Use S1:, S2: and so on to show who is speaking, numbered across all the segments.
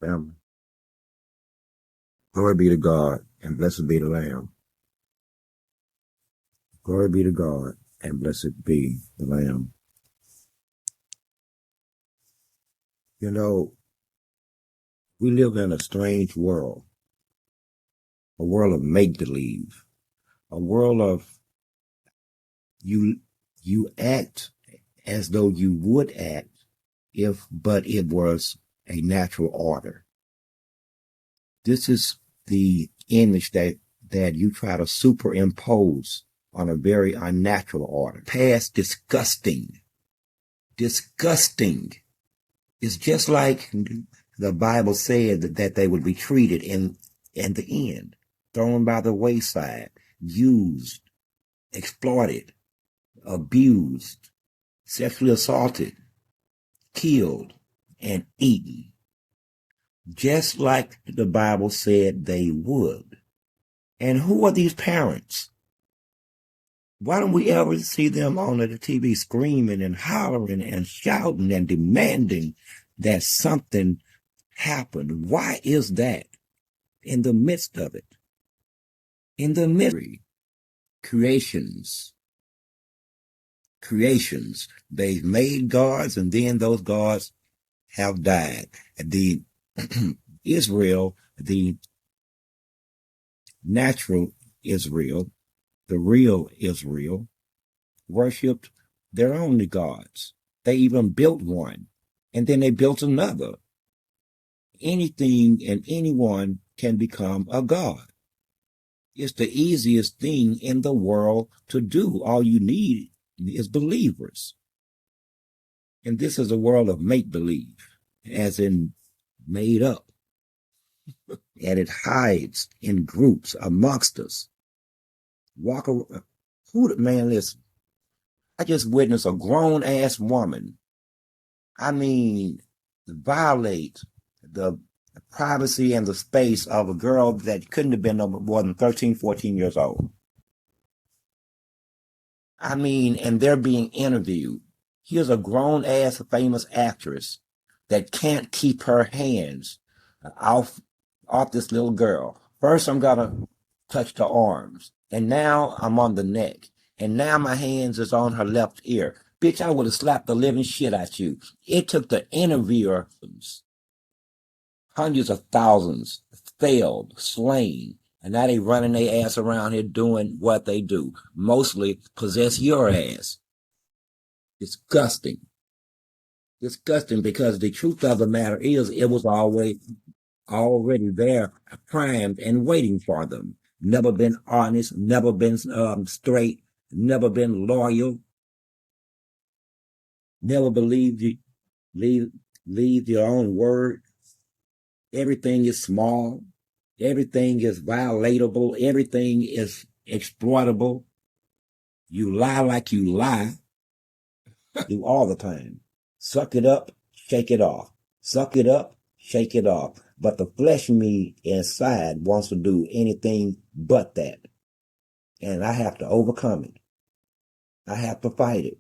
S1: Family. Glory be to God and blessed be the Lamb. Glory be to God and blessed be the Lamb. You know, we live in a strange world, a world of make-believe, a world of you act as though you would act but it was a natural order. This is the image that you try to superimpose on a very unnatural order. Past disgusting. Disgusting. It's just like the Bible said that they would be treated in the end, thrown by the wayside, used, exploited, abused, sexually assaulted, killed, and eaten. Just like the Bible said they would. And who are these parents? Why don't we ever see them on the TV screaming and hollering and shouting and demanding that something happened? Why is that? In the midst of it. In the mystery. Creations. They've made gods and then those gods have died. The Israel, the natural Israel, the real Israel, worshipped their own gods. They even built one, and then they built another. Anything and anyone can become a god. It's the easiest thing in the world to do. All you need is believers. And this is a world of make-believe, as in made up. And it hides in groups amongst us. Walk around. Man, listen. I just witnessed a grown-ass woman. Violate the privacy and the space of a girl that couldn't have been no more than 13, 14 years old. And they're being interviewed. Here's a grown-ass famous actress that can't keep her hands off this little girl. First, I'm gonna touch the arms, and now I'm on the neck, and now my hands is on her left ear. Bitch, I would have slapped the living shit out you. It took the interviewers, hundreds of thousands, failed, slain, and now they running their ass around here doing what they do. Mostly possess your ass. Disgusting. Disgusting, because the truth of the matter is it was already there, primed and waiting for them. Never been honest, never been straight, never been loyal, never believed leave your own word. Everything is small, everything is violatable, everything is exploitable. You lie like you lie. Do all the time. Suck it up, shake it off. Suck it up, shake it off. But the flesh me inside wants to do anything but that. And I have to overcome it. I have to fight it.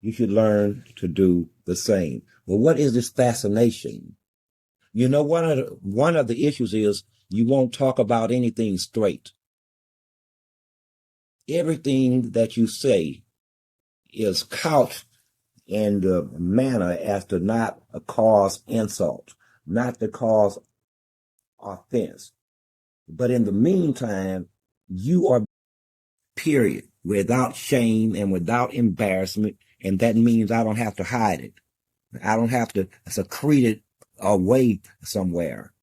S1: You should learn to do the same. Well, what is this fascination? You know, one of the issues is you won't talk about anything straight. Everything that you say is couched in the manner as to not cause insult, not to cause offense. But in the meantime, you are, period, without shame and without embarrassment, and that means I don't have to hide it. I don't have to secrete it away somewhere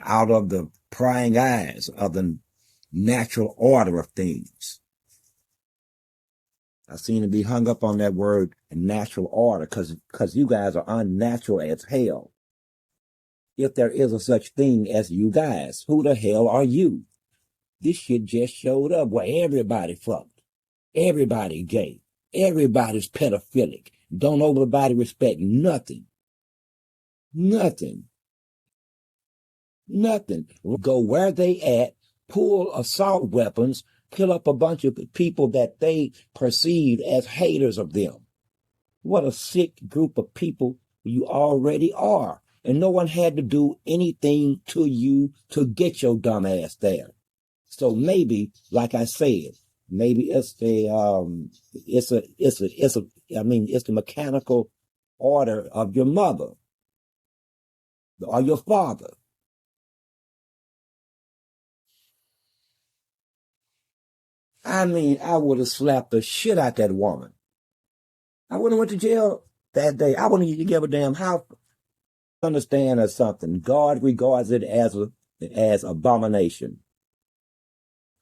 S1: out of the prying eyes of the natural order of things. I seem to be hung up on that word natural order because you guys are unnatural as hell. If there is a such thing as you guys, who the hell are you? This shit just showed up where everybody fucked. Everybody gay. Everybody's pedophilic. Don't nobody respect nothing. Nothing. Nothing. Go where they at, pull assault weapons, kill up a bunch of people that they perceived as haters of them. What a sick group of people You already are. And no one had to do anything to you to get your dumb ass there. So maybe, like I said, maybe it's it's the mechanical order of your mother or your father. I mean, I would have slapped the shit out that woman. I wouldn't have went to jail that day. I wouldn't even give a damn how. Understand or something. God regards it as abomination.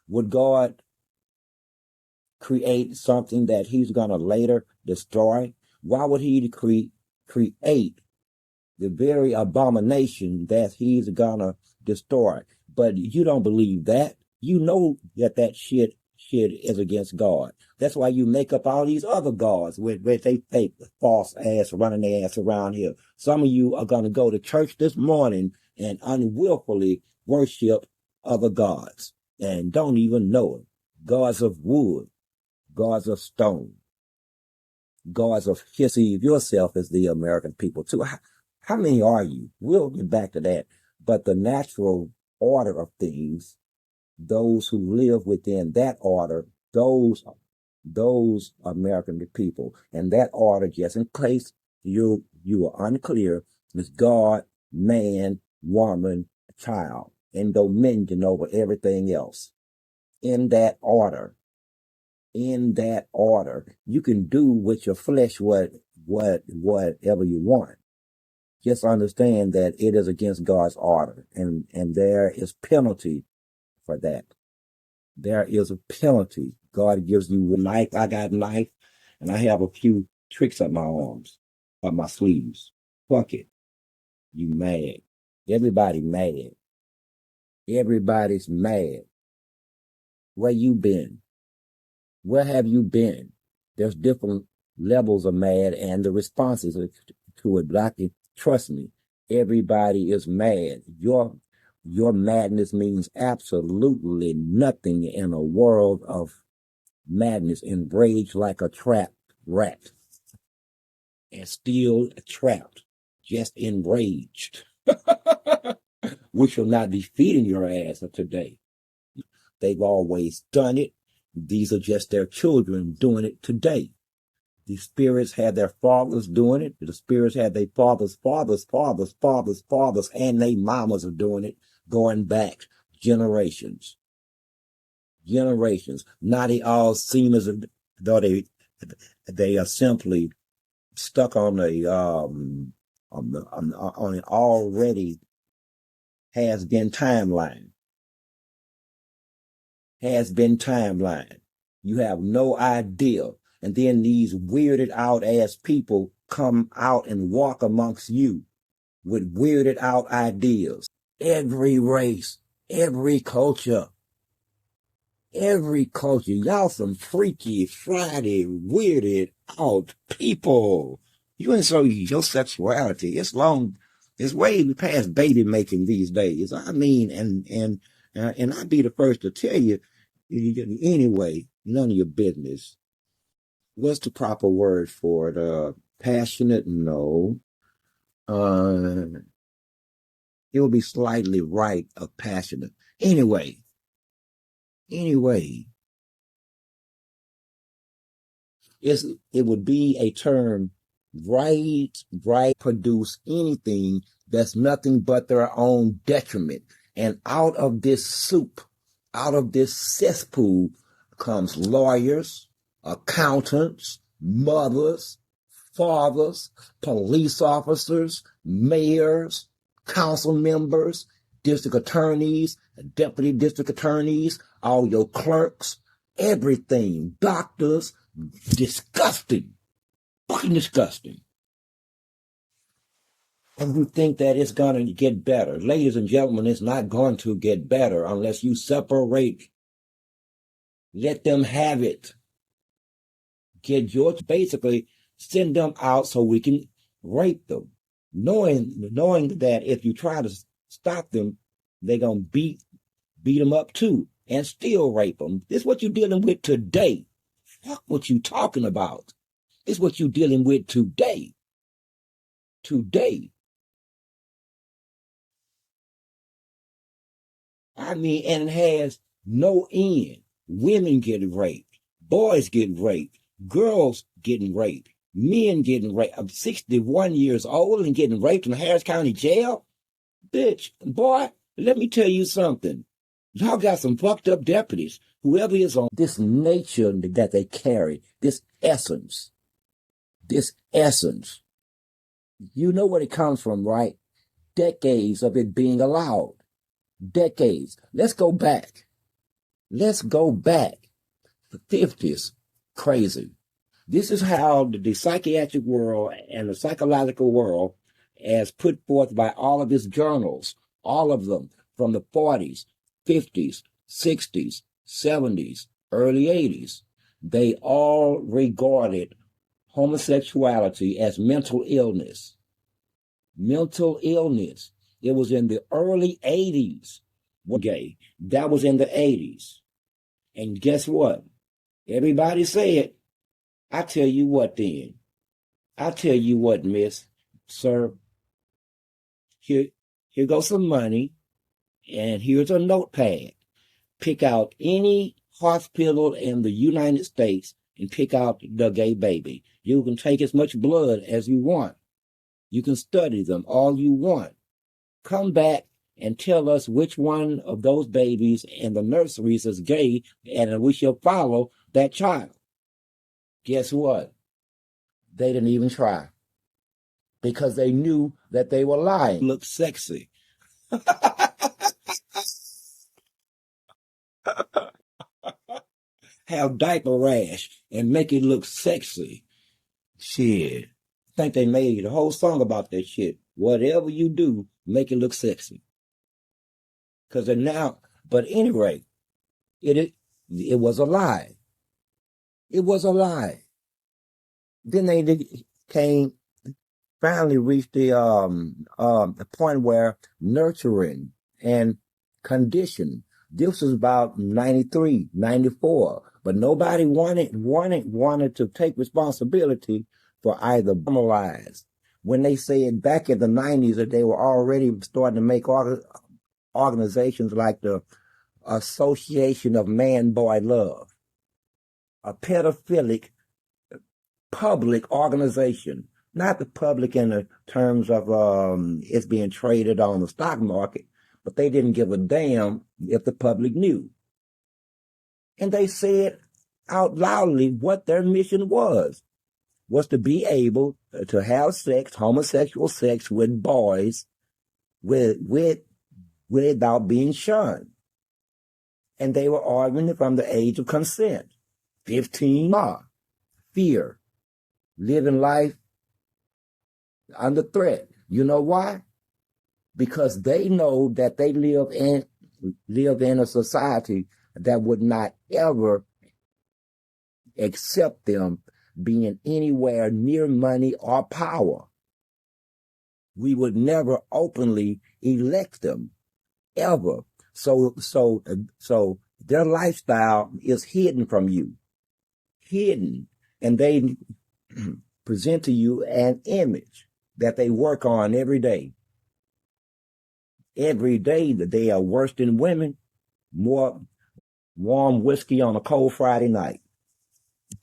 S1: Would God create something that he's going to later destroy? Why would he create the very abomination that he's going to destroy? But you don't believe that. You know that shit is against God. That's why you make up all these other gods where they fake false ass running their ass around here. Some of you are going to go to church this morning and unwillfully worship other gods and don't even know it. Gods of wood, gods of stone, gods of perceive yourself as the American people too. How many are you? We'll get back to that. But the natural order of things, those who live within that order, those American people, and that order, just in case you are unclear, is God, man, woman, child, and dominion over everything else. In that order, you can do with your flesh whatever you want. Just understand that it is against God's order, and there is penalty for that. There is a penalty. God gives you life. I got life, and I have a few tricks up my arms, up my sleeves. Fuck it. You mad. Everybody mad. Everybody's mad. Where you been? Where have you been? There's different levels of mad and the responses to it. But I can trust me. Everybody is mad. Your madness means absolutely nothing in a world of madness, enraged like a trapped rat, and still trapped, just enraged. We shall not be feeding your ass today. They've always done it. These are just their children doing it today. The spirits had their fathers doing it. The spirits had their fathers, and their mamas are doing it, going back generations. Now they all seem as though they are simply stuck on an already has been timeline. You have no idea. And then these weirded out ass people come out and walk amongst you with weirded out ideas. Every race, every culture, y'all some freaky, Friday, weirded out people. You ain't so your sexuality. It's way past baby making these days. I mean, and I'd be the first to tell you, anyway, none of your business. What's the proper word for it? Passionate? No. It would be slightly right of passionate. Anyway, it would be a term right, produce anything that's nothing but their own detriment. And out of this soup, out of this cesspool comes lawyers, accountants, mothers, fathers, police officers, mayors, council members, district attorneys, deputy district attorneys, all your clerks, everything, doctors. Disgusting. Fucking disgusting. And you think that it's going to get better. Ladies and gentlemen, it's not going to get better unless you separate. Let them have it. Get yours. Basically, send them out so we can rape them. Knowing that if you try to stop them, they're going to beat them up too and still rape them. This is what you're dealing with today. Fuck what you talking about. It's what you're dealing with today. today. I mean, and it has no end. Women getting raped, boys getting raped, girls getting raped, men getting raped. I'm 61 years old and getting raped in Harris County Jail. Bitch, boy, let me tell you something. Y'all got some fucked up deputies. Whoever is on this nature that they carry, this essence, you know where it comes from, right? Decades of it being allowed. Decades. Let's go back. Let's go back. The 50s. Crazy. This is how the psychiatric world and the psychological world, as put forth by all of its journals, all of them from the 40s, 50s, 60s, 70s, early 80s, they all regarded homosexuality as mental illness. Mental illness. It was in the early 80s. Gay. That was in the 80s. And guess what? Everybody said, I tell you what then. I tell you what, miss, sir. Here goes some money, and here's a notepad. Pick out any hospital in the United States and pick out the gay baby. You can take as much blood as you want. You can study them all you want. Come back and tell us which one of those babies in the nurseries is gay, and we shall follow that child. Guess what? They didn't even try because they knew that they were lying. Look sexy. Have diaper rash and make it look sexy. Shit. I think they made a whole song about that shit. Whatever you do, make it look sexy. Because they're now, but anyway, it was a lie. It was a lie. Then they finally reached the point where nurturing and condition. This was about 93, 94, but nobody wanted to take responsibility for either normalized. When they said back in the 90s that they were already starting to make organizations like the Association of Man-Boy Love, a pedophilic public organization, not the public in the terms of it's being traded on the stock market, but they didn't give a damn if the public knew. And they said out loudly what their mission was to be able to have sex, homosexual sex with boys without being shunned. And they were arguing from the age of consent. 15, fear, living life under threat. You know why? Because they know that they live in a society that would not ever accept them being anywhere near money or power. We would never openly elect them, ever. So their lifestyle is hidden from you. Hidden. And they present to you an image that they work on every day. Every day that they are worse than women, more warm whiskey on a cold Friday night.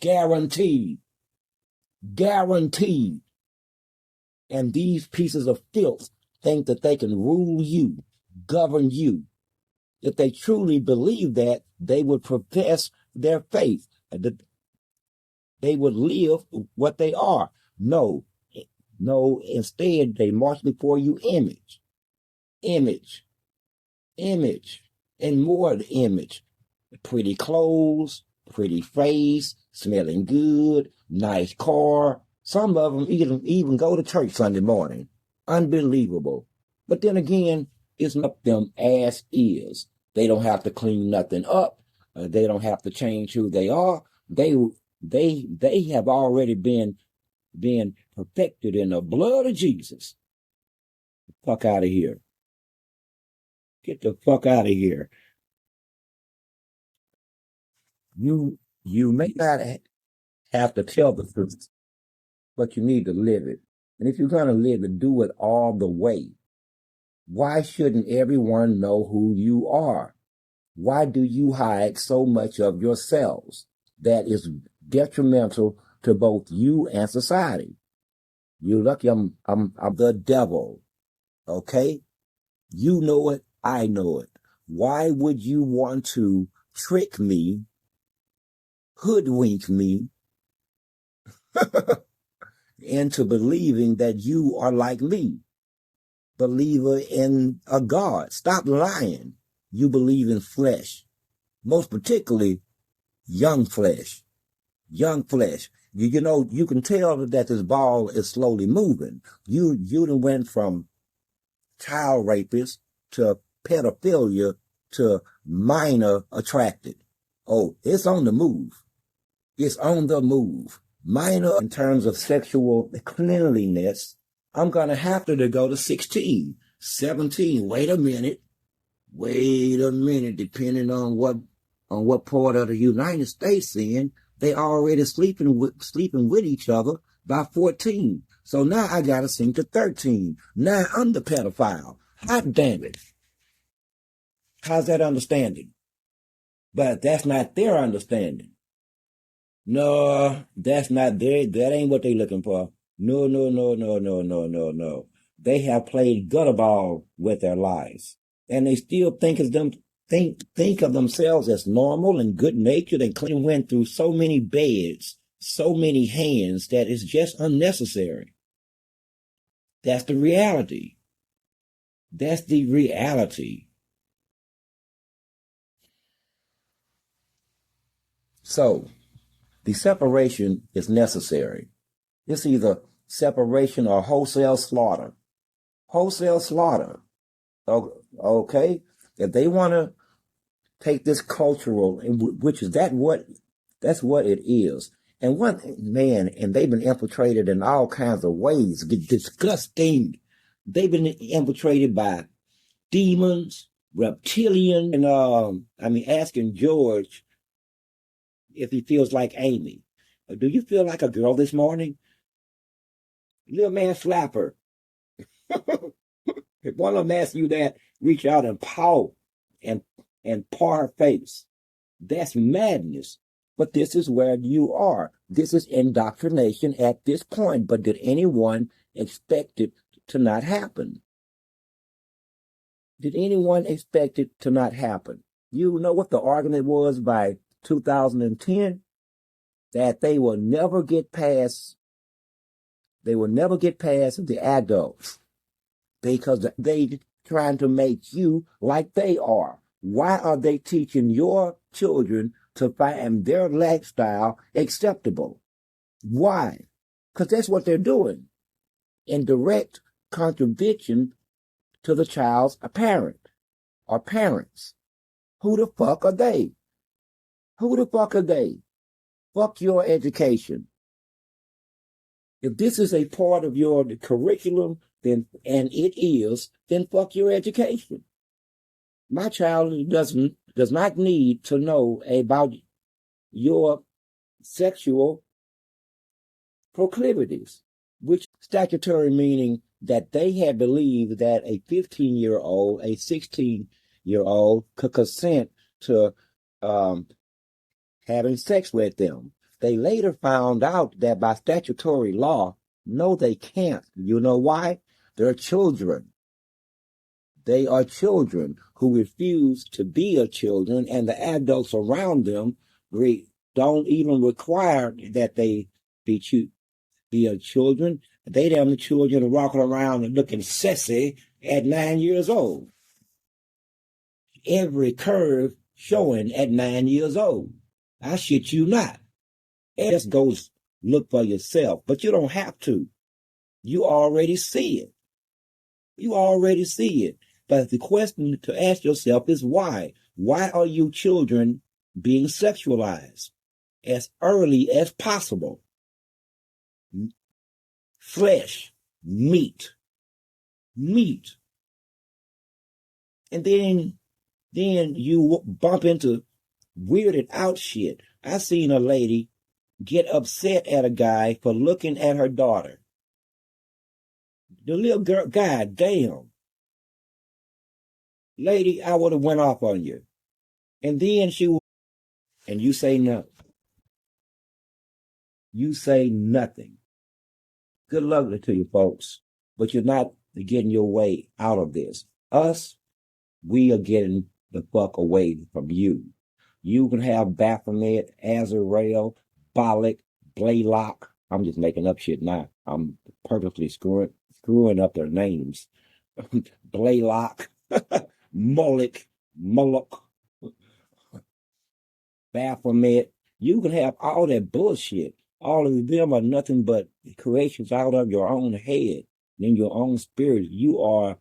S1: Guaranteed. Guaranteed. And these pieces of filth think that they can rule you, govern you. If they truly believe that, they would profess their faith. They would live what they are. No, instead they march before you image, and more image. Pretty clothes, pretty face, smelling good, nice car. Some of them even go to church Sunday morning. Unbelievable. But then again, it's not them as is. They don't have to clean nothing up. They don't have to change who they are. They have already been perfected in the blood of Jesus. Fuck out of here. Get the fuck out of here. You may not have to tell the truth, but you need to live it. And if you're going to live to do it all the way, why shouldn't everyone know who you are? Why do you hide so much of yourselves that is detrimental to both you and society? You're lucky I'm the devil, okay? You know it, I know it. Why would you want to trick me, hoodwink me, into believing that you are like me? Believer in a God. Stop lying. You believe in flesh, most particularly young flesh. Young flesh. You know, you can tell that this ball is slowly moving. You done went from child rapist to pedophilia to minor attracted. Oh, it's on the move. It's on the move. Minor in terms of sexual cleanliness, I'm going to have to go to 16, 17. Wait a minute, depending on what part of the United States in, they already sleeping with each other by 14. So now I got to sink to 13. Now I'm the pedophile. Hot damn it. How's that understanding? But that's not their understanding. No, that's not that ain't what they looking for. No, no, no, no, no, no, no, no. They have played gutterball with their lives. And they still think of themselves as normal and good natured and clean. Went through so many beds, so many hands that it's just unnecessary. That's the reality. That's the reality. So the separation is necessary. It's either separation or wholesale slaughter. Wholesale slaughter. Okay? If they want to take this cultural, which is that's what it is. And and they've been infiltrated in all kinds of ways. Disgusting. They've been infiltrated by demons, reptilian, and asking George if he feels like Amy. Do you feel like a girl this morning? Little man, slap her. If one of them asks you that, reach out and paw and paw her face. That's madness. But this is where you are. This is indoctrination at this point. But did anyone expect it to not happen? Did anyone expect it to not happen? You know what the argument was by 2010? That they will never get past the adults because they trying to make you like they are. Why are they teaching your children to find their lifestyle acceptable? Why? Because that's what they're doing in direct contradiction to the child's parent or parents. Who the fuck are they? Who the fuck are they? Fuck your education. If this is a part of your curriculum, then fuck your education. My child does not need to know about your sexual proclivities, which statutory meaning that they had believed that a 15-year-old, a 16-year-old could consent to having sex with them. They later found out that by statutory law, no, they can't. You know why? They're children. They are children who refuse to be a children, and the adults around them don't even require that they be a children. They damn the children are walking around and looking sassy at 9 years old. Every curve showing at 9 years old. I shit you not. And just go look for yourself, but you don't have to. You already see it. You already see it. But the question to ask yourself is why? Why are you children being sexualized as early as possible? Flesh, meat. And then you bump into weirded out shit. I seen a lady get upset at a guy for looking at her daughter. The little girl, god damn. Lady, I would have went off on you. And then and you say nothing. You say nothing. Good luck to you folks. But you're not getting your way out of this. Us, we are getting the fuck away from you. You can have Baphomet, Azrael, Bollock, Blaylock. I'm just making up shit now. I'm purposely screwing up their names. Blaylock, Moloch, Baphomet. You can have all that bullshit. All of them are nothing but creations out of your own head, in your own spirit. You are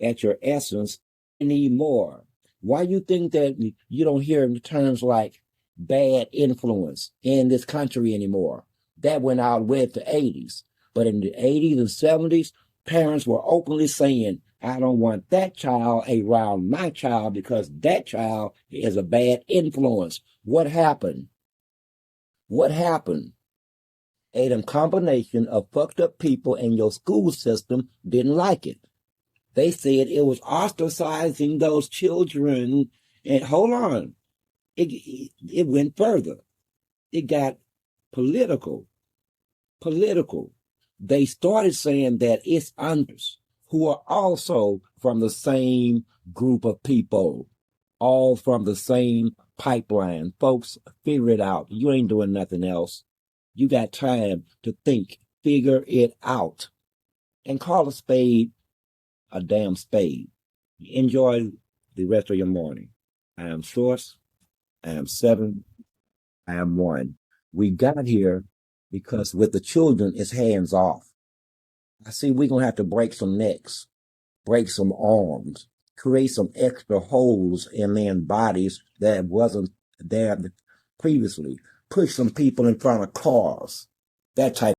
S1: at your essence. You need more. Why you think that you don't hear terms like bad influence in this country anymore? That went out with the 80s. But in the 80s and 70s, parents were openly saying, I don't want that child around my child because that child is a bad influence. What happened? What happened? A combination of fucked up people in your school system didn't like it. They said it was ostracizing those children. And hold on, it went further. It got political. They started saying that it's others who are also from the same group of people, all from the same pipeline. Folks, figure it out. You ain't doing nothing else. You got time to think, figure it out, and call a spade a damn spade. Enjoy the rest of your morning. I am Source. I am 7. I am 1. We got here because with the children, it's hands off. I see we're going to have to break some necks, break some arms, create some extra holes in their bodies that wasn't there previously, push some people in front of cars, that type